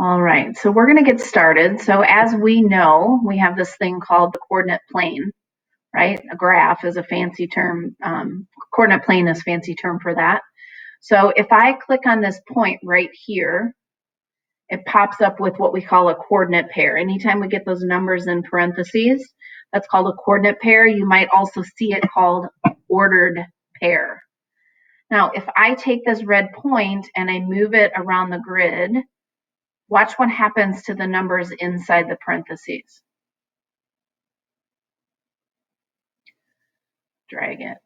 All right, so we're going to get started. So as we know, we have this thing called the coordinate plane, right? A graph is a fancy term. Coordinate plane is a fancy term for that. So if I click on this point right here, it pops up with what we call a coordinate pair. Anytime we get those numbers in parentheses, that's called a coordinate pair. You might also see it called ordered pair. Now, if I take this red point and I move it around the grid, watch what happens to the numbers inside the parentheses. Drag it.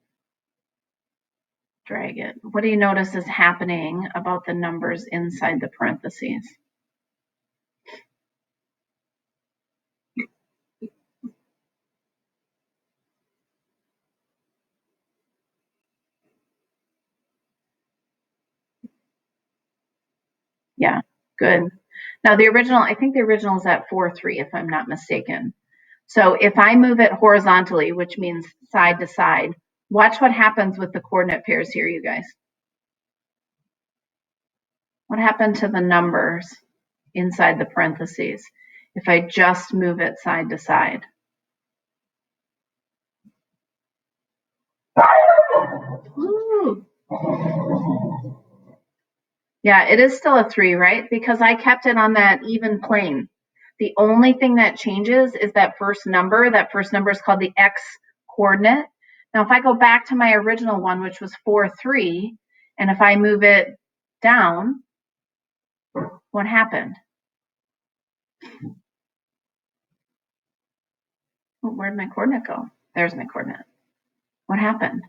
Drag it. What do you notice is happening about the numbers inside the parentheses? Yeah, good. Now the original, I think the original is at 4-3 if I'm not mistaken. So if I move it horizontally, which means side to side, watch what happens with the coordinate pairs here, you guys. What happened to the numbers inside the parentheses if I just move it side to side? Ooh. Yeah, it is still a 3, right? Because I kept it on that even plane. The only thing that changes is that first number. That first number is called the x coordinate. Now, if I go back to my original one, which was 4-3, and if I move it down, what happened? Oh, where'd my coordinate go? There's my coordinate. What happened?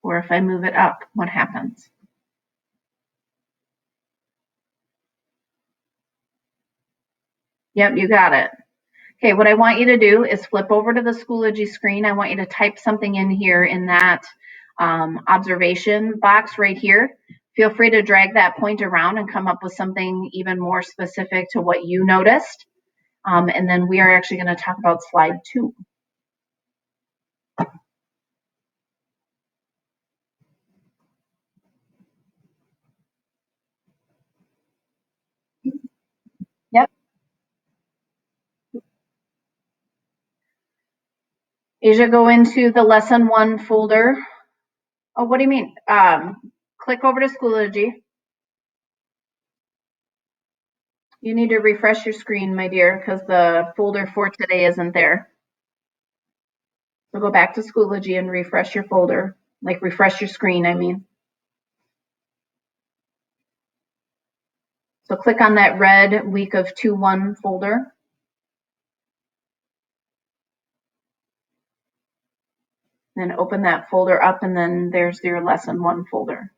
Or if I move it up, what happens? Yep, you got it. Okay, what I want you to do is flip over to the Schoology screen. I want you to type something in here in that observation box right here. Feel free to drag that point around and come up with something even more specific to what you noticed. And then we are actually going to talk about slide 2. Yep. Asia, go into the lesson 1 folder. Oh, what do you mean? Click over to Schoology. You need to refresh your screen, my dear, because the folder for today isn't there. So go back to Schoology and refresh your folder, like refresh your screen, I mean. So click on that red week of 2-1 folder. Then open that folder up, and then there's your lesson 1 folder.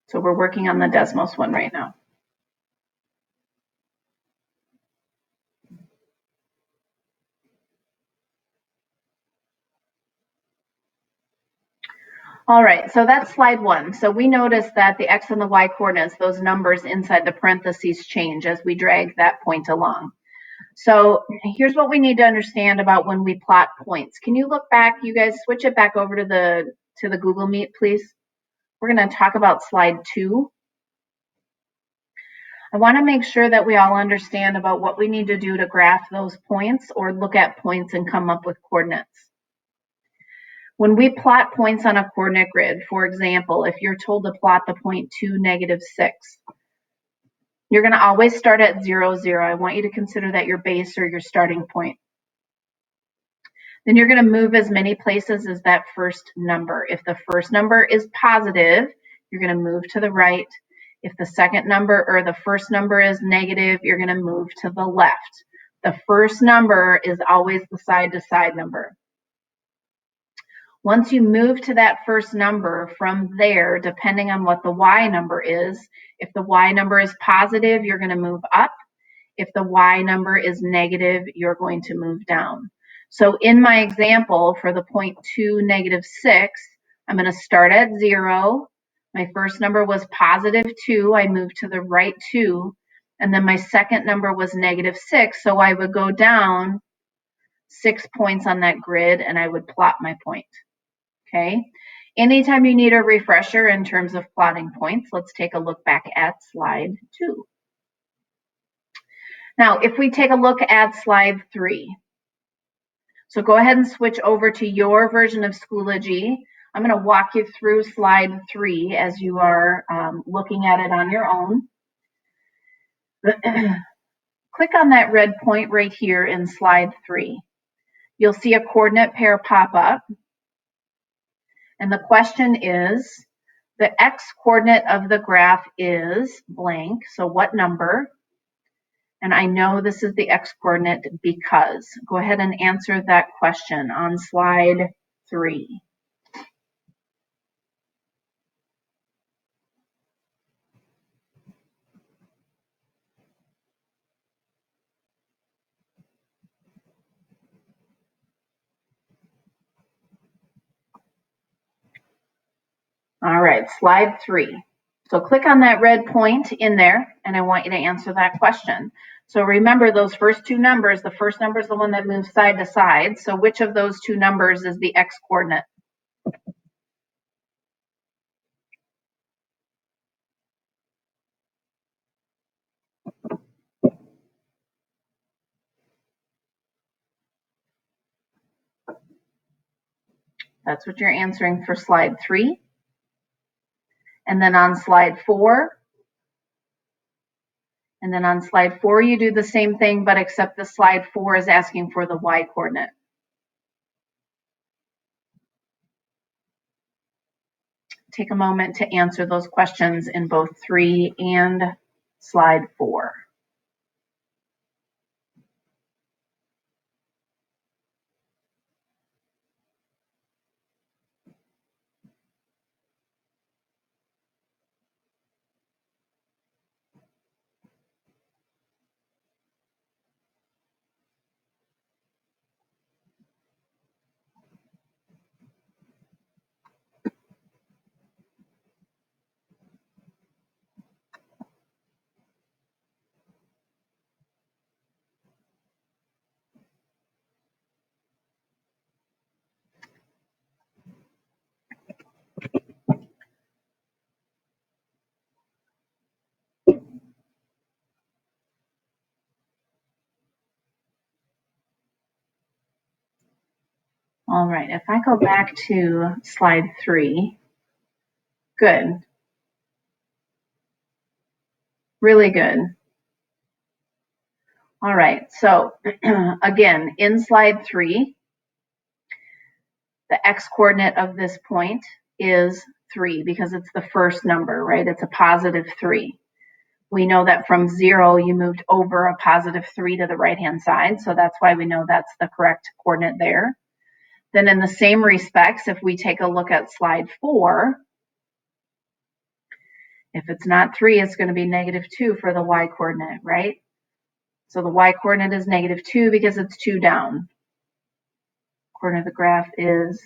So we're working on the Desmos one right now. All right, so that's slide 1. So we noticed that the x and the y coordinates, those numbers inside the parentheses, change as we drag that point along. So here's what we need to understand about when we plot points. Can you look back, you guys, switch it back over to the Google Meet, please? We're going to talk about slide 2. I want to make sure that we all understand about what we need to do to graph those points or look at points and come up with coordinates. When we plot points on a coordinate grid, for example, if you're told to plot the point 2, -6, you're going to always start at 0, 0. I want you to consider that your base or your starting point. Then you're going to move as many places as that first number. If the first number is positive, you're going to move to the right. If the second number or the first number is negative, you're going to move to the left. The first number is always the side-to-side number. Once you move to that first number, from there, depending on what the y number is, if the y number is positive, you're going to move up. If the y number is negative, you're going to move down. So in my example, for the point 2, -6, I'm going to start at 0. My first number was +2. I moved to the right 2. And then my second number was -6. So I would go down 6 points on that grid and I would plot my point. Okay. Anytime you need a refresher in terms of plotting points, let's take a look back at slide 2. Now, if we take a look at slide 3, so go ahead and switch over to your version of Schoology. I'm going to walk you through slide 3 as you are looking at it on your own. Click on that red point right here in slide 3. You'll see a coordinate pair pop up. And the question is, the x-coordinate of the graph is blank, so what number? And I know this is the x-coordinate because. Go ahead and answer that question on slide 3. All right, slide 3. So click on that red point in there, and I want you to answer that question. So remember those first two numbers. The first number is the one that moves side to side. So which of those two numbers is the x-coordinate? That's what you're answering for slide 3. And then on slide 4, and then on slide 4, you do the same thing, but except the slide 4 is asking for the y-coordinate. Take a moment to answer those questions in both 3 and slide 4. All right, if I go back to slide 3, good. Really good. All right, so again, in slide 3, the x-coordinate of this point is 3 because it's the first number, right? It's a +3. We know that from 0, you moved over a +3 to the right-hand side, so that's why we know that's the correct coordinate there. Then in the same respects, if we take a look at slide 4, if it's not 3, it's going to be -2 for the y-coordinate, right? So the y-coordinate is -2 because it's 2 down. Coordinate of the graph is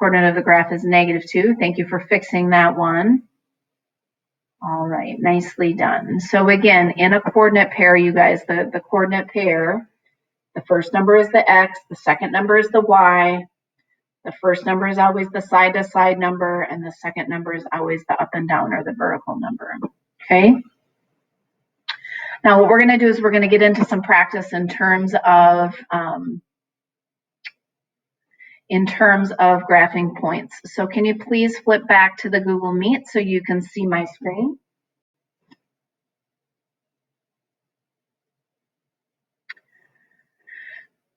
-2. Thank you for fixing that one. All right, nicely done. So again, in a coordinate pair, you guys, the coordinate pair, the first number is the x, the second number is the y, the first number is always the side-to-side number, and the second number is always the up and down or the vertical number, okay? Now what we're gonna do is we're gonna get into some practice in terms of graphing points. So can you please flip back to the Google Meet so you can see my screen?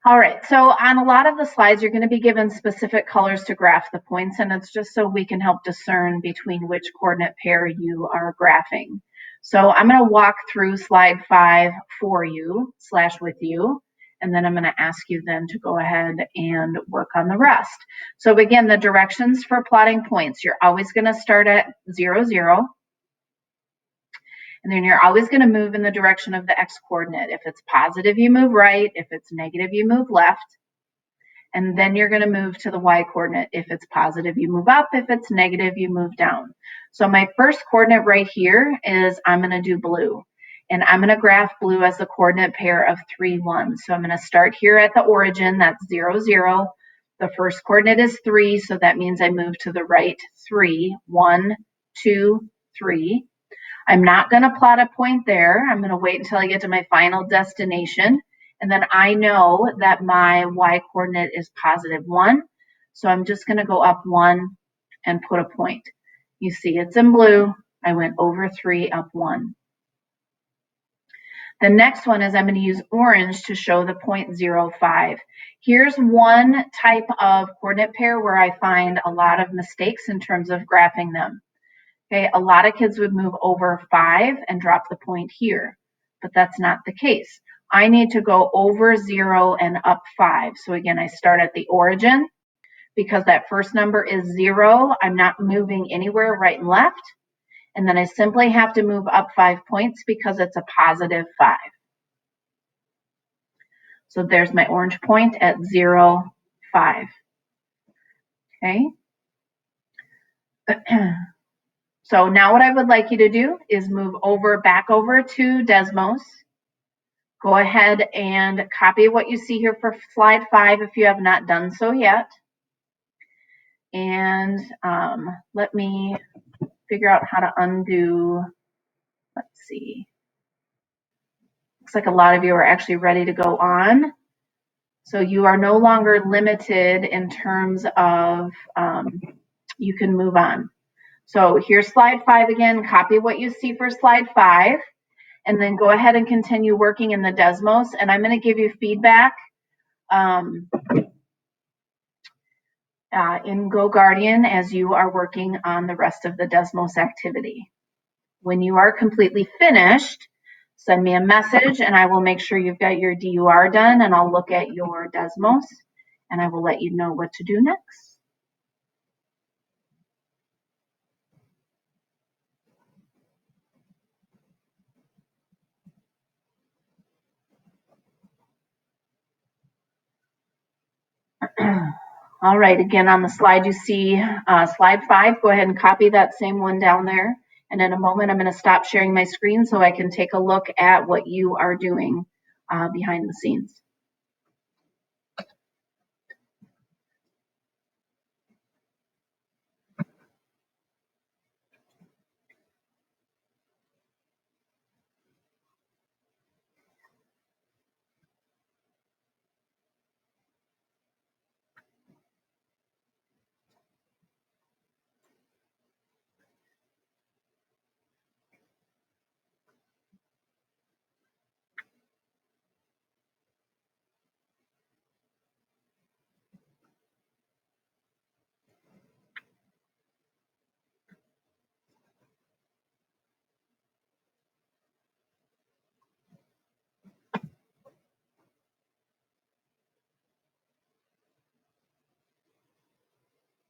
All right, so on a lot of the slides, you're going to be given specific colors to graph the points, and it's just so we can help discern between which coordinate pair you are graphing. So I'm going to walk through slide 5 for you / with you, and then I'm going to ask you then to go ahead and work on the rest. So again, the directions for plotting points, you're always going to start at 0, 0. And then you're always going to move in the direction of the x-coordinate. If it's positive, you move right. If it's negative, you move left. and then you're going to move to the y coordinate. If it's positive, you move up. If it's negative, you move down. So my first coordinate right here is I'm going to do blue, and I'm going to graph blue as the coordinate pair of 3, 1. So I'm going to start here at the origin. That's 0, 0. The first coordinate is 3, so that means I move to the right 3, 1, 2, 3. I'm not going to plot a point there. I'm going to wait until I get to my final destination. And then I know that my y coordinate is positive 1. So I'm just going to go up 1 and put a point. You see it's in blue. I went over 3, up 1. The next one is I'm going to use orange to show the point 0, 5. Here's one type of coordinate pair where I find a lot of mistakes in terms of graphing them. Okay, a lot of kids would move over 5 and drop the point here, but that's not the case. I need to go over 0 and up 5. So again, I start at the origin. Because that first number is 0, I'm not moving anywhere right and left. And then I simply have to move up 5 points because it's a positive 5. So there's my orange point at 0, 5. Okay. So now what I would like you to do is move back over to Desmos. Go ahead and copy what you see here for slide 5 if you have not done so yet. And let me figure out how to undo. Let's see. Looks like a lot of you are actually ready to go on. So you are no longer limited in terms of you can move on. So here's slide 5 again. Copy what you see for slide 5. And then go ahead and continue working in the Desmos. And I'm going to give you feedback in GoGuardian as you are working on the rest of the Desmos activity. When you are completely finished, send me a message and I will make sure you've got your DUR done, and I'll look at your Desmos and I will let you know what to do next. All right, again, on the slide you see slide 5. Go ahead and copy that same one down there. And in a moment, I'm going to stop sharing my screen so I can take a look at what you are doing behind the scenes.